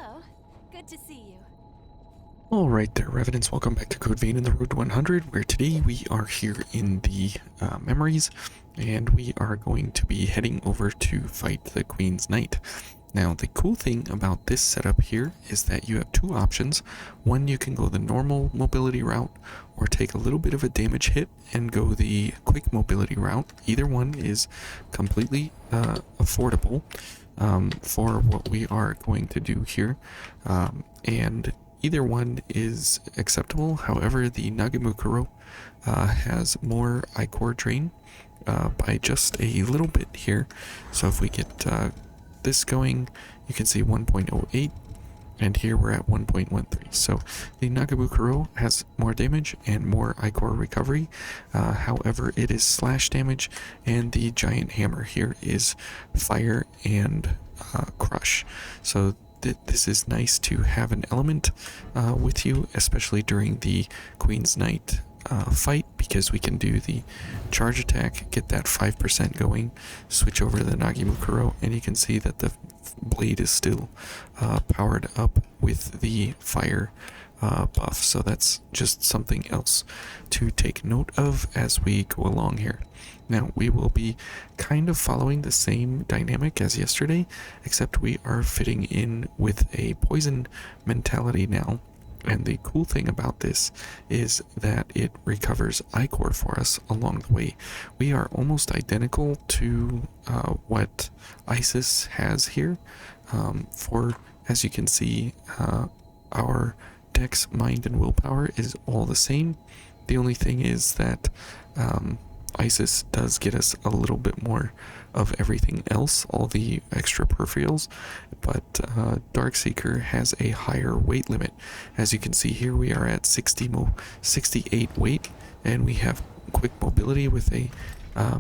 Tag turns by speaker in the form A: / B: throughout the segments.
A: Hello. Good to see you.
B: Alright there, Revenants, welcome back to Code Vein in the Road to 100, where today we are here in the Memories, and we are going to be heading over to fight the Queen's Knight. Now, the cool thing about this setup here is that you have two options. One, you can go the normal mobility route, or take a little bit of a damage hit and go the quick mobility route. Either one is completely affordable for what we are going to do here, and either one is acceptable. However, the Nagamukuro has more Ichor drain by just a little bit here. So if we get this going, you can see 1.08, and here we're at 1.13. So the Nagamukuro has more damage and more Ichor recovery. However, it is slash damage, and the giant hammer here is fire and crush. So this is nice to have an element with you, especially during the Queen's Knight fight, because we can do the charge attack, get that 5% going, switch over to the Nagamukuro, and you can see that the blade is still powered up with the fire buff. So that's just something else to take note of as we go along here. Now, we will be kind of following the same dynamic as yesterday, except we are fitting in with a poison mentality now. And the cool thing about this is that it recovers Ichor for us along the way. We are almost identical to what Isis has here. As you can see, our Dex, Mind, and Willpower is all the same. The only thing is that Isis does get us a little bit more of everything else, all the extra peripherals, but Darkseeker has a higher weight limit. As you can see here, we are at 68 weight, and we have quick mobility with a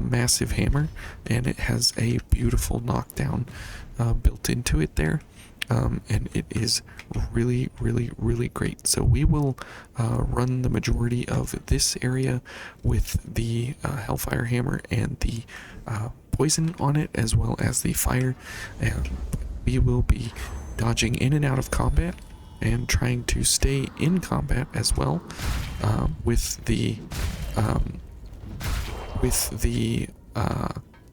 B: massive hammer, and it has a beautiful knockdown built into it there. And it is really, really, really great. So we will run the majority of this area with the Hellfire Hammer and the poison on it, as well as the fire. And we will be dodging in and out of combat and trying to stay in combat as well with the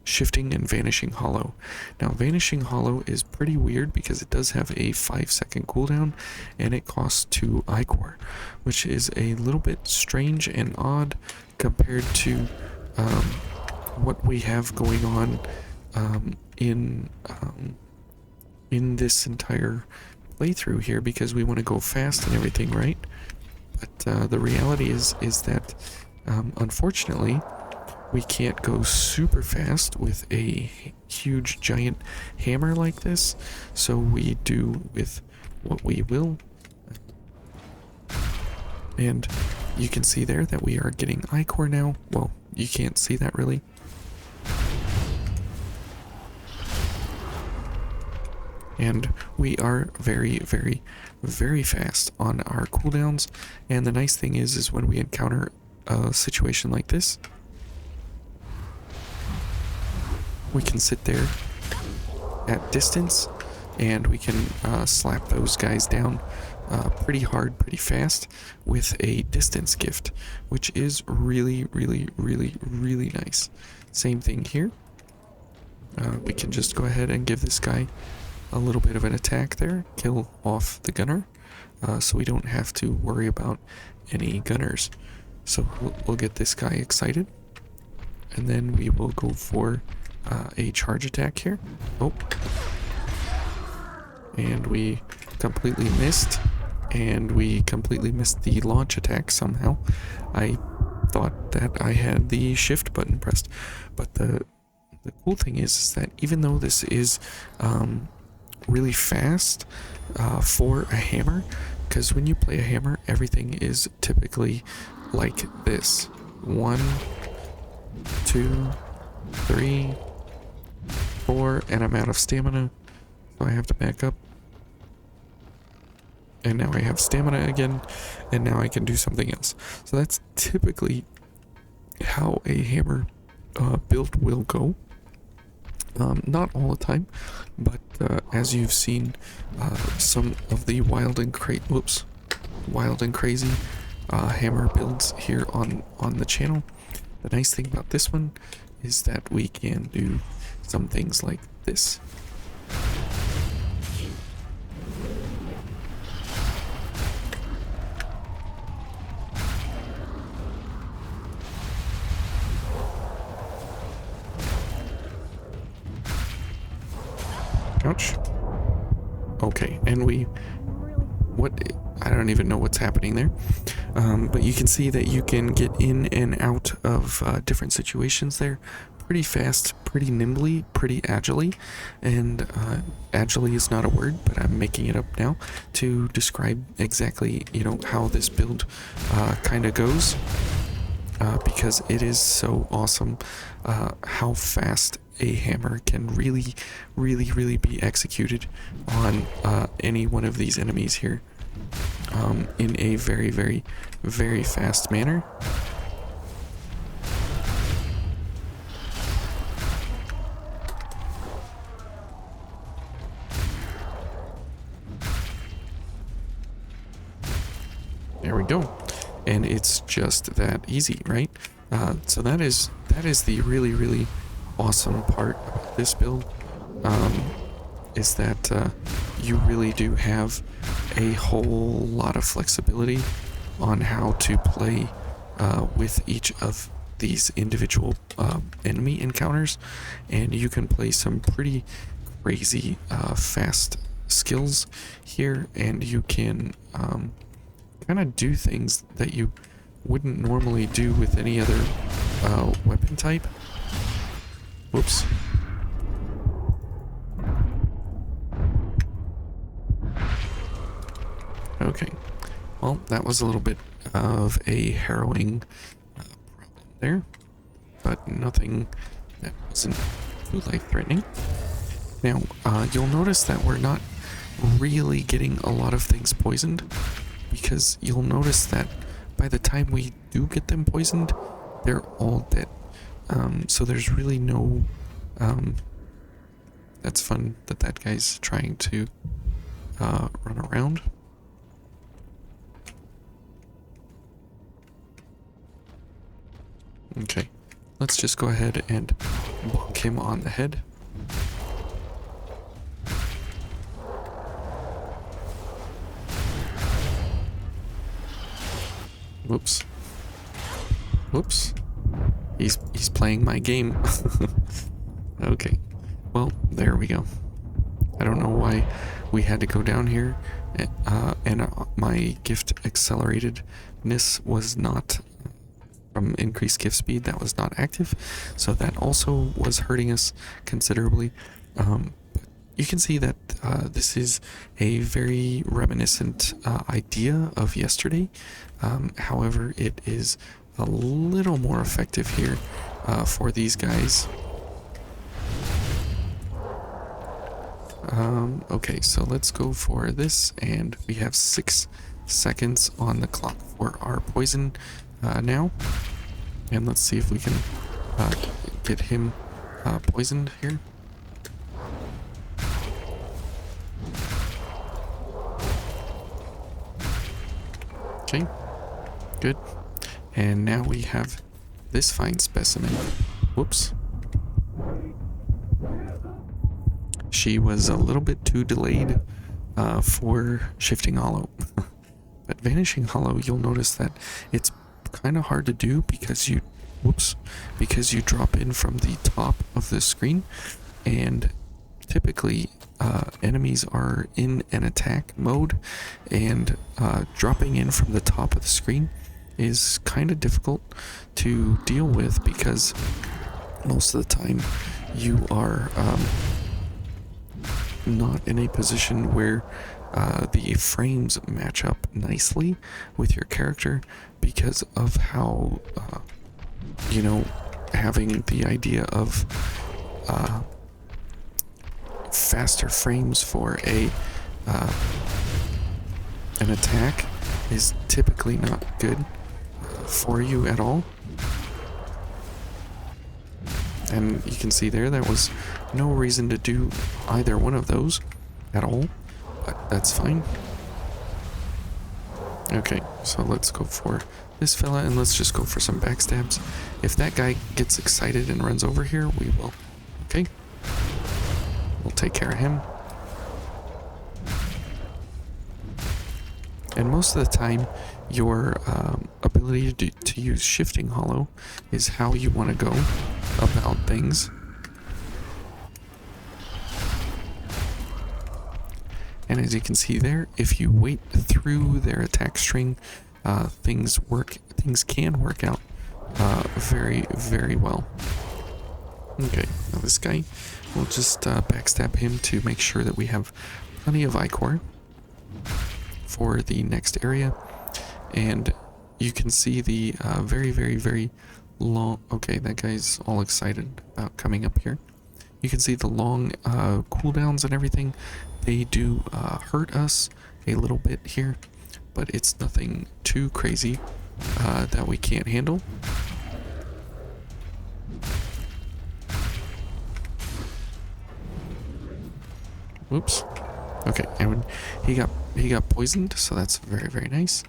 B: Shifting and Vanishing Hollow. Now, Vanishing Hollow is pretty weird because it does have a 5-second cooldown, and it costs 2 Ichor, which is a little bit strange and odd compared to what we have going on in this entire playthrough here, because we want to go fast and everything, right? But the reality is that unfortunately, we can't go super fast with a huge giant hammer like this, so we do with what we will. And you can see there that we are getting Ichor now. Well, you can't see that really. And we are very, very, very fast on our cooldowns. And the nice thing is when we encounter a situation like this, we can sit there at distance, and we can slap those guys down pretty hard, pretty fast with a distance gift, which is really, really, really, really nice. Same thing here. We can just go ahead and give this guy a little bit of an attack there, kill off the gunner, so we don't have to worry about any gunners. So we'll get this guy excited, and then we will go for a charge attack here. Oh, and we completely missed, and we completely missed the launch attack somehow. I thought that I had the shift button pressed, but the cool thing is that even though this is really fast for a hammer, because when you play a hammer, everything is typically like this: 1, 2, 3, 4, and I'm out of stamina, so I have to back up. And now I have stamina again, and now I can do something else. So that's typically how a hammer build will go. Not all the time, but as you've seen, some of the wild and crazy hammer builds here on the channel. The nice thing about this one is that we can do some things like this. Ouch. Okay, and I don't even know what's happening there. But you can see that you can get in and out of different situations there pretty fast, pretty nimbly, pretty agilely. And agilely is not a word, but I'm making it up now to describe exactly, how this build kind of goes. Because it is so awesome how fast a hammer can really be executed on any one of these enemies here in a very fast manner. There we go. And it's just that easy, right? So that is the really awesome part about this build, is that you really do have a whole lot of flexibility on how to play with each of these individual enemy encounters, and you can play some pretty crazy fast skills here, and you can kind of do things that you wouldn't normally do with any other weapon type. Whoops. Okay. Well, that was a little bit of a harrowing problem there, but nothing that wasn't too life-threatening. Now, you'll notice that we're not really getting a lot of things poisoned, because you'll notice that by the time we do get them poisoned, they're all dead. So there's really no... that's fun that guy's trying to run around. Okay, let's just go ahead and bonk him on the head. Whoops. Whoops. He's playing my game. Okay. Well, there we go. I don't know why we had to go down here, and my gift acceleratedness was not from increased gift speed. That was not active, so that also was hurting us considerably. But you can see that this is a very reminiscent idea of yesterday. However, it is a little more effective here for these guys. Okay, so let's go for this, and we have 6 seconds on the clock for our poison now. And let's see if we can get him poisoned here. Okay, good. And now we have this fine specimen. Whoops. She was a little bit too delayed for Shifting Hollow. But Vanishing Hollow, you'll notice that it's kind of hard to do because you drop in from the top of the screen, and typically enemies are in an attack mode, and dropping in from the top of the screen is kind of difficult to deal with, because most of the time you are not in a position where the frames match up nicely with your character, because of how having the idea of faster frames for an attack is typically not good for you at all. And you can see there was no reason to do either one of those at all, but that's fine. Okay, so let's go for this fella and let's just go for some backstabs. If that guy gets excited and runs over here, we will. Okay, we'll take care of him. And most of the time, your ability to use Shifting Hollow is how you want to go about things. And as you can see there, if you wait through their attack string, things can work out very, very well. Okay, now this guy, we'll just backstab him to make sure that we have plenty of Ichor for the next area. And you can see the very, very, very long... Okay, that guy's all excited about coming up here. You can see the long cooldowns and everything. They do hurt us a little bit here, but it's nothing too crazy that we can't handle. Whoops. Okay, and he got poisoned, so that's very, very nice.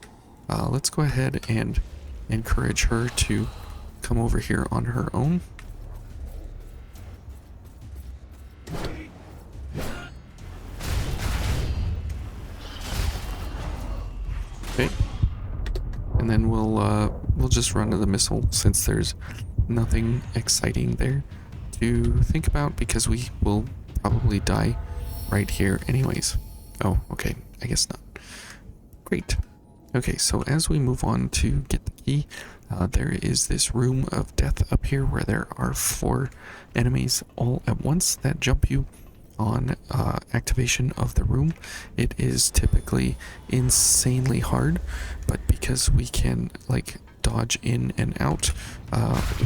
B: Let's go ahead and encourage her to come over here on her own. Okay, and then we'll just run to the missile since there's nothing exciting there to think about because we will probably die right here anyways. Oh, okay, I guess not. Great. Okay, so as we move on to get the key, there is this room of death up here where there are 4 enemies all at once that jump you on activation of the room. It is typically insanely hard, but because we can like dodge in and out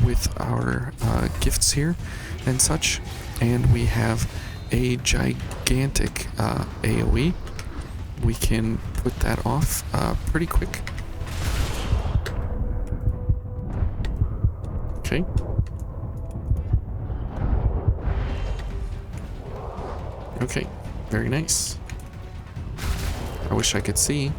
B: with our gifts here and such, and we have a gigantic AoE, we can put that off pretty quick. Okay. Okay, very nice. I wish I could see.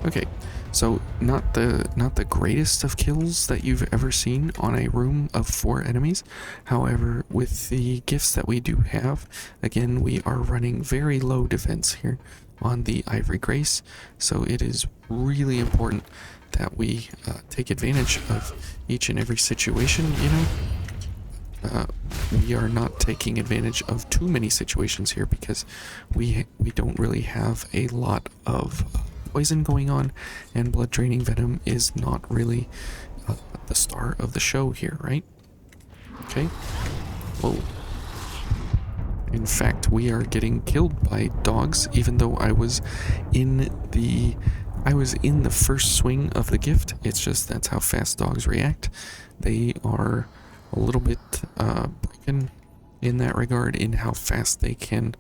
B: Okay, so not the greatest of kills that you've ever seen on a room of 4 enemies. However, with the gifts that we do have, again, we are running very low defense here on the Ivory Grace, so it is really important that we take advantage of each and every situation, you know. We are not taking advantage of too many situations here because we don't really have a lot of poison going on, and blood draining venom is not really the star of the show here, right? Okay. Whoa. In fact, we are getting killed by dogs, even though I was in the first swing of the gift. It's just that's how fast dogs react. They are a little bit broken in that regard, in how fast they can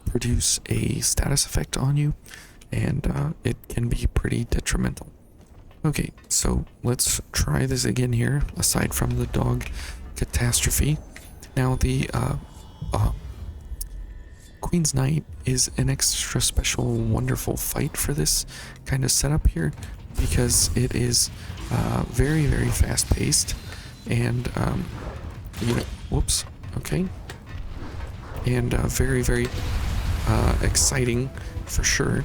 B: produce a status effect on you, and it can be pretty detrimental. Okay, so let's try this again here, aside from the dog catastrophe. Now, the Queen's Knight is an extra special, wonderful fight for this kind of setup here, because it is very, very fast-paced, and, you know, whoops, okay, and very, very exciting for sure.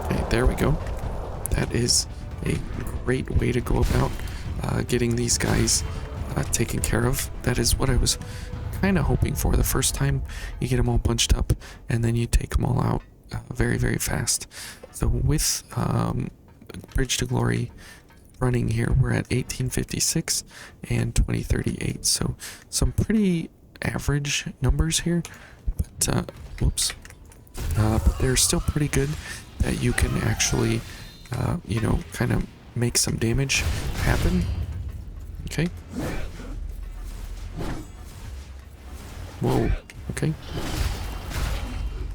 B: Okay, there we go. That is a great way to go about getting these guys taken care of. That is what I was kind of hoping for the first time. You get them all bunched up and then you take them all out very, very fast. So with Bridge to Glory running here, we're at 1856 and 2038. So some pretty average numbers here, but whoops. But they're still pretty good that you can actually, you know, kind of make some damage happen. Okay. Whoa. Okay.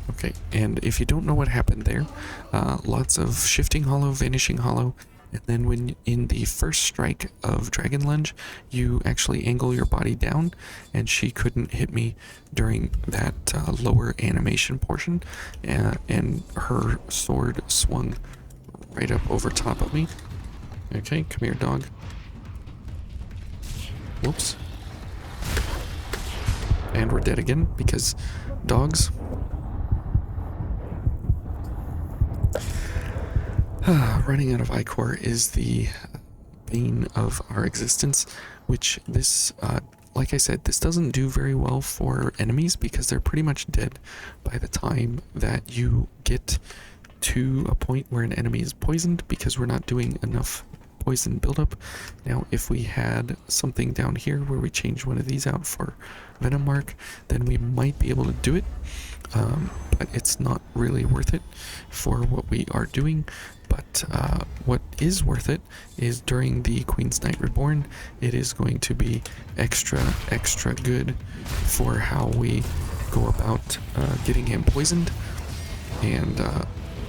B: Okay, and if you don't know what happened there, lots of shifting hollow, vanishing hollow, and then when in the first strike of Dragon Lunge, you actually angle your body down, and she couldn't hit me during that lower animation portion, and her sword swung right up over top of me. Okay, come here, dog. Whoops. And we're dead again, because dogs. Running out of Ichor is the bane of our existence, which this, like I said, this doesn't do very well for enemies because they're pretty much dead by the time that you get to a point where an enemy is poisoned, because we're not doing enough poison buildup. Now, if we had something down here where we change one of these out for Venom Mark, then we might be able to do it, but it's not really worth it for what we are doing. But what is worth it is during the Queen's Night Reborn, it is going to be extra good for how we go about getting him poisoned and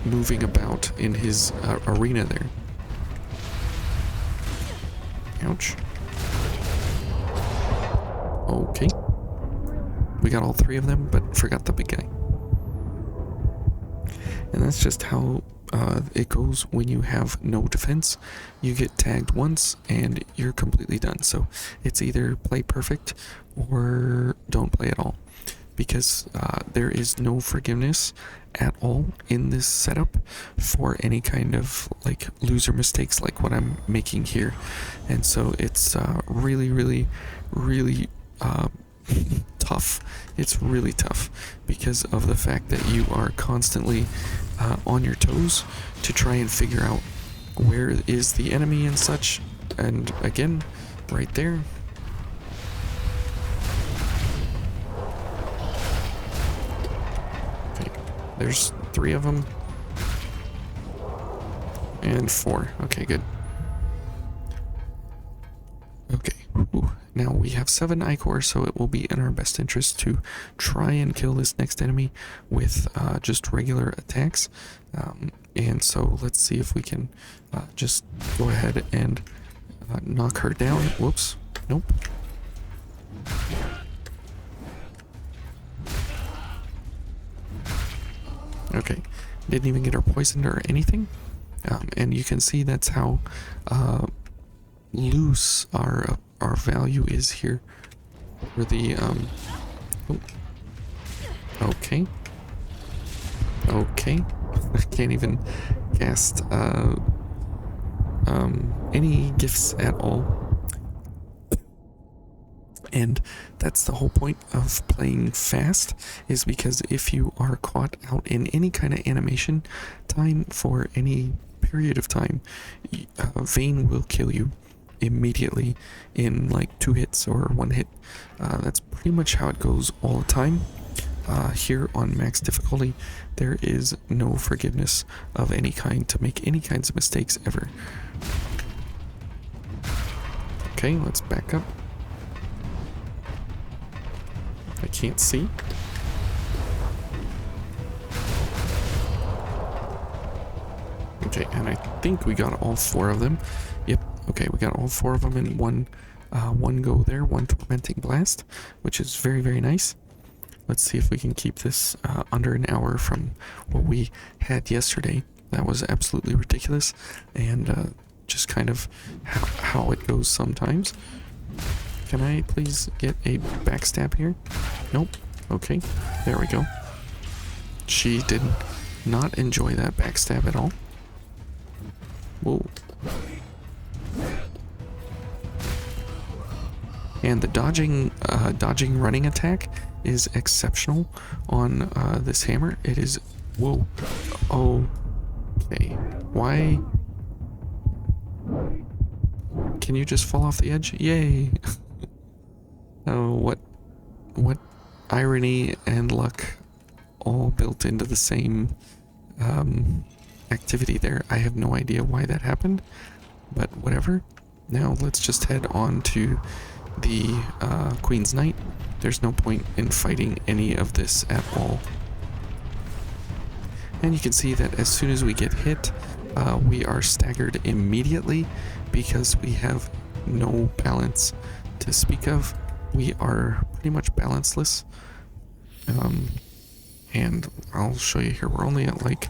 B: moving about in his arena there. Ouch. Okay. We got all three of them, but forgot the big guy. And that's just how it goes when you have no defense. You get tagged once and you're completely done. So it's either play perfect or don't play at all, because there is no forgiveness at all in this setup for any kind of like loser mistakes like what I'm making here. And so it's really tough. It's really tough because of the fact that you are constantly on your toes to try and figure out where is the enemy and such. And again, right there. Okay, there's 3 of them. And 4. Okay, good. Okay. Ooh. Now we have 7 Ichor, so it will be in our best interest to try and kill this next enemy with just regular attacks. And so let's see if we can just go ahead and knock her down. Whoops. Nope. Okay. Didn't even get her poisoned or anything. And you can see that's how loose our value is here for the oh. Okay, I can't even cast any gifts at all, and that's the whole point of playing fast, is because if you are caught out in any kind of animation time for any period of time, Vayne will kill you immediately in like 2 hits or 1 hit. That's pretty much how it goes all the time. Here on max difficulty, there is no forgiveness of any kind to make any kinds of mistakes ever. Okay, let's back up. I can't see. Okay, and I think we got all 4 of them. Yep. Okay, we got all 4 of them in one go there, 1 tormenting blast, which is very nice. Let's see if we can keep this under an hour from what we had yesterday. That was absolutely ridiculous, and just kind of how it goes sometimes. Can I please get a backstab here? Nope. Okay, there we go. She did not enjoy that backstab at all. Whoa. And the dodging running attack is exceptional on this hammer. It is, whoa, okay, why, can you just fall off the edge? Yay. Oh, what irony and luck all built into the same activity there. I have no idea why that happened, but whatever. Now let's just head on to the Queen's Night. There's no point in fighting any of this at all. And you can see that as soon as we get hit, we are staggered immediately because we have no balance to speak of. We are pretty much balanceless. And I'll show you here. We're only at like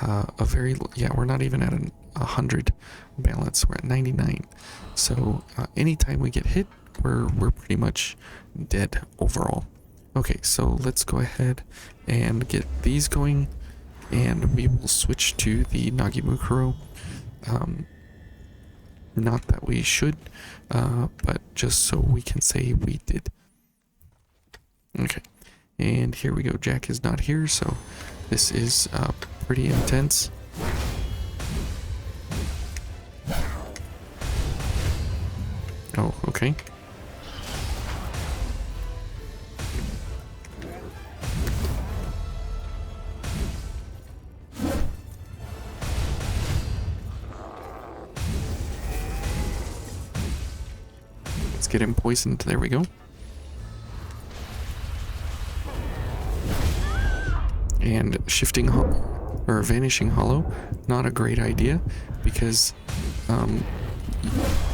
B: we're not even at 100 balance. We're at 99. So anytime we get hit, we're pretty much dead overall. Okay, so let's go ahead and get these going, and we will switch to the Nagamukuro. Not that we should, but just so we can say we did. Okay, and here we go. Jack is not here, so this is pretty intense. Oh, okay. Let's get him poisoned. There we go. And shifting or vanishing hollow, not a great idea because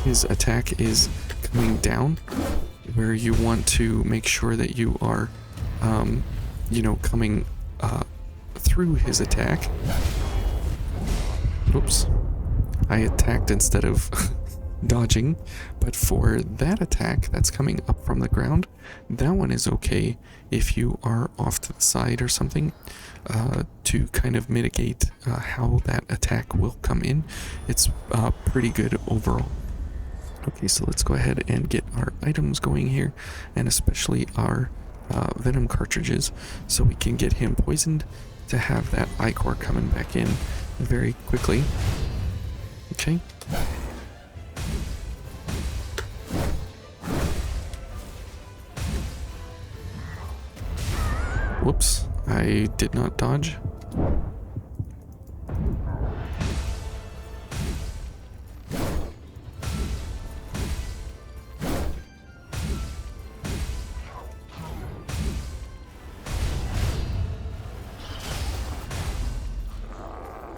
B: his attack is coming down, where you want to make sure that you are coming through his attack. Oops, I attacked instead of dodging, but for that attack that's coming up from the ground, that one is okay if you are off to the side or something, to kind of mitigate how that attack will come in. It's pretty good overall. Okay, so let's go ahead and get our items going here, and especially our venom cartridges, so we can get him poisoned to have that ichor coming back in very quickly. Okay. Whoops, I did not dodge.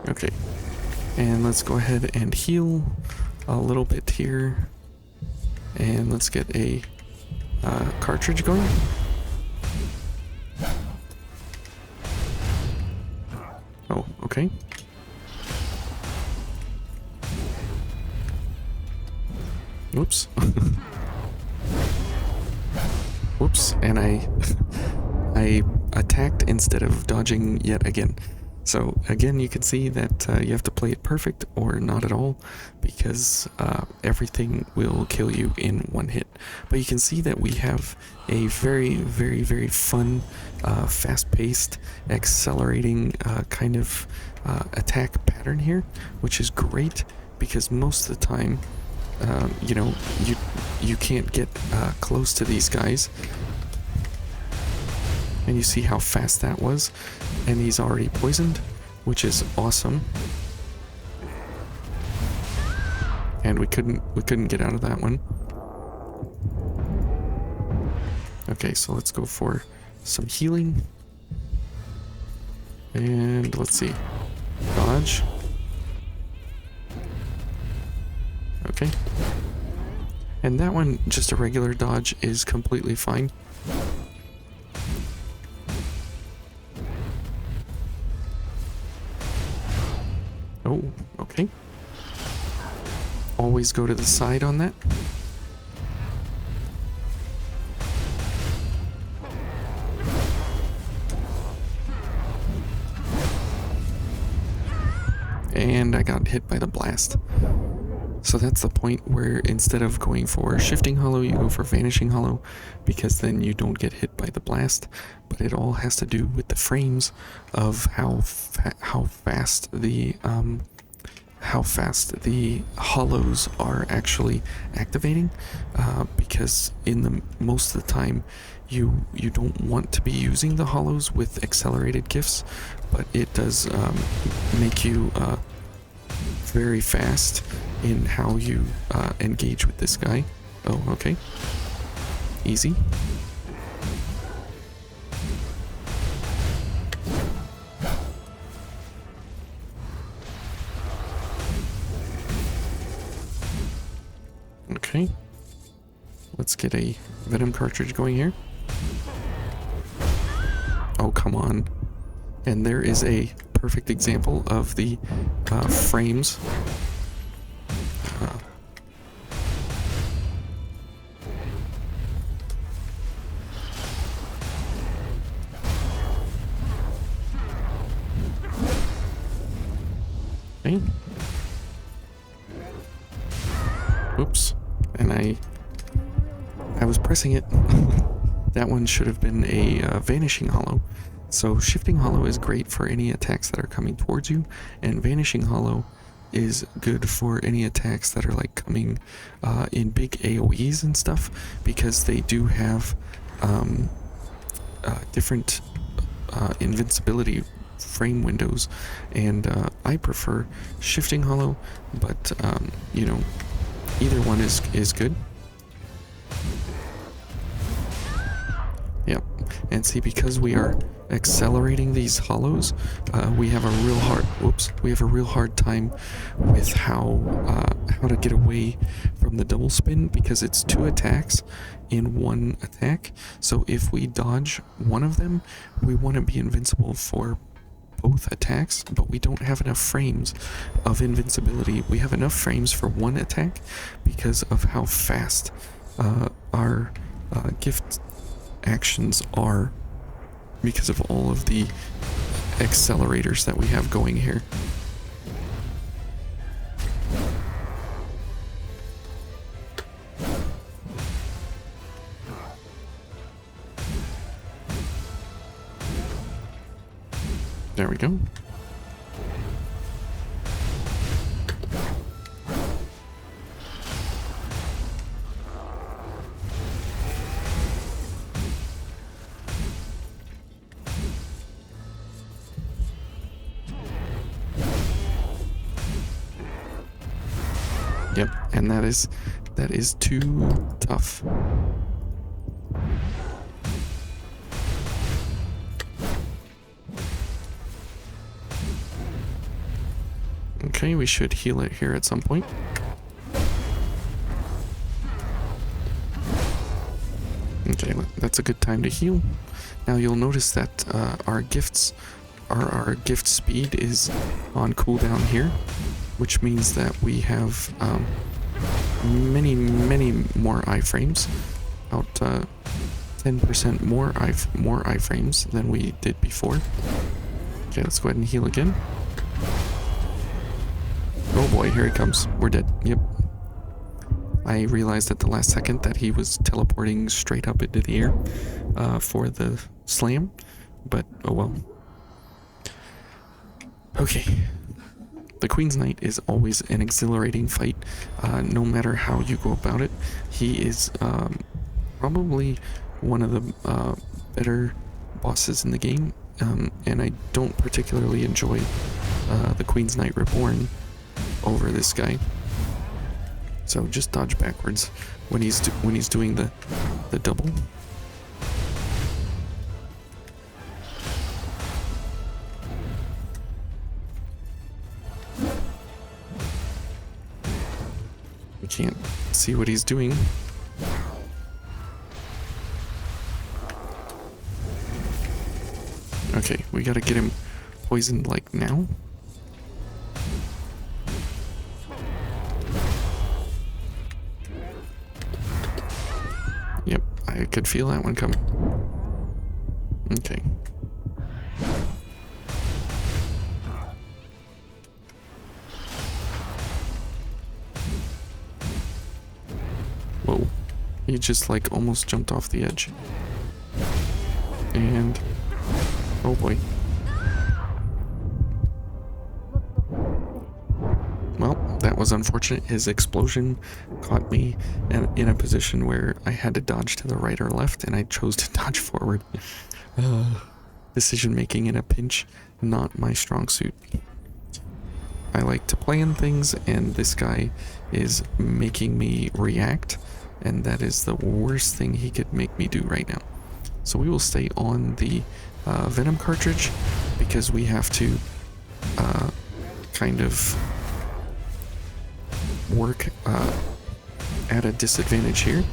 B: Okay, and let's go ahead and heal a little bit here, and let's get a cartridge going. Oh, okay. Whoops. Whoops, and I attacked instead of dodging yet again. So again, you can see that you have to play it perfect or not at all, because everything will kill you in one hit. But you can see that we have a very, very, very fun, fast-paced, accelerating kind of attack pattern here, which is great because most of the time, you can't get close to these guys. And you see how fast that was, and he's already poisoned, which is awesome. And we couldn't get out of that one. Okay, so let's go for some healing. And let's see. Dodge. Okay. And that one, just a regular dodge, is completely fine. Oh, okay. Always go to the side on that. And I got hit by the blast. So that's the point where instead of going for Shifting Hollow, you go for Vanishing Hollow, because then you don't get hit by the blast. But it all has to do with the frames of how fast the hollows are actually activating, because most of the time you don't want to be using the hollows with accelerated gifts, but it does make you very fast in how you engage with this guy. Oh, okay. Easy. Let's get a venom cartridge going here. Oh, come on. And there is a perfect example of the frames. Okay. Oops. And I was pressing it. That one should have been a Vanishing Hollow. So Shifting Hollow is great for any attacks that are coming towards you, and Vanishing Hollow is good for any attacks that are like coming in big AoEs and stuff, because they do have different invincibility frame windows, and I prefer Shifting Hollow, but you know, either one is good. Yep. And see, because we are accelerating these hollows, we have a real hard time with how to get away from the double spin, because it's 2 attacks in 1 attack. So if we dodge one of them, we want to be invincible for both attacks, but we don't have enough frames of invincibility. We have enough frames for 1 attack because of how fast our gift actions are, because of all of the accelerators that we have going here. There we go. Yep, and that is too tough. Okay, we should heal it here at some point. Okay, that's a good time to heal. Now you'll notice that our gift speed is on cooldown here, which means that we have many more iframes, about 10% more iframes than we did before. Okay, let's go ahead and heal again. Oh boy, here he comes. We're dead. Yep. I realized at the last second that he was teleporting straight up into the air for the slam, but oh well. Okay. The Queen's Knight is always an exhilarating fight, no matter how you go about it. He is probably one of the better bosses in the game, and I don't particularly enjoy the Queen's Knight Reborn over this guy. So just dodge backwards when he's doing the double. We can't see what he's doing. Okay, we gotta get him poisoned like now. Yep, I could feel that one coming. Okay. Whoa. He just like almost jumped off the edge. And oh boy. Well, that was unfortunate. His explosion caught me in a position where I had to dodge to the right or left, and I chose to dodge forward. Decision making in a pinch, not my strong suit. I like to plan things, and this guy is making me react, and that is the worst thing he could make me do right now. So we will stay on the venom cartridge, because we have to kind of work at a disadvantage here.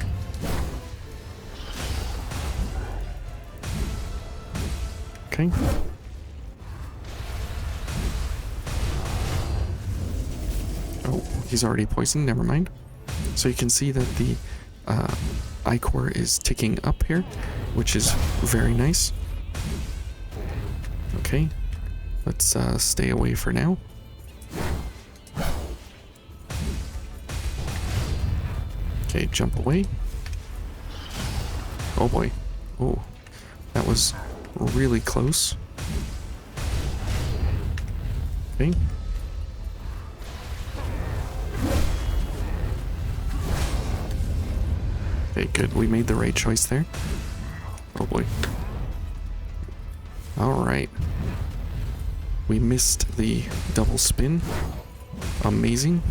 B: Okay. Oh, he's already poisoned. Never mind. So you can see that the Ichor is ticking up here, which is very nice. Okay. Let's stay away for now. Okay, jump away. Oh boy. Oh, that was really close. Okay. Okay, good. We made the right choice there. Oh boy. Alright. We missed the double spin. Amazing.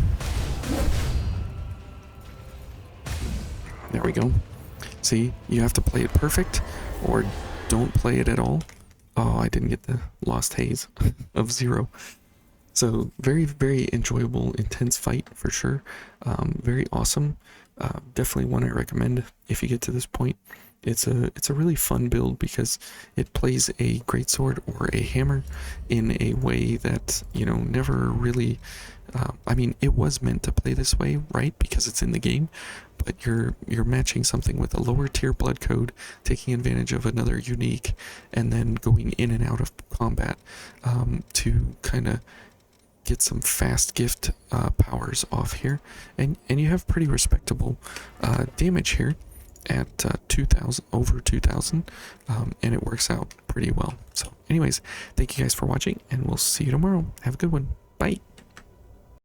B: There we go. See, you have to play it perfect or don't play it at all. Oh, I didn't get the Lost Haze of 0. So very, very enjoyable, intense fight for sure. Very awesome. Definitely one I recommend if you get to this point. It's a really fun build because it plays a greatsword or a hammer in a way that, you know, never really. I mean, it was meant to play this way, right? Because it's in the game, but you're matching something with a lower tier blood code, taking advantage of another unique, and then going in and out of combat to kind of get some fast gift powers off here, and you have pretty respectable damage here at 2,000, over 2,000, and it works out pretty well. So anyways, thank you guys for watching, and we'll see you tomorrow. Have a good one. Bye.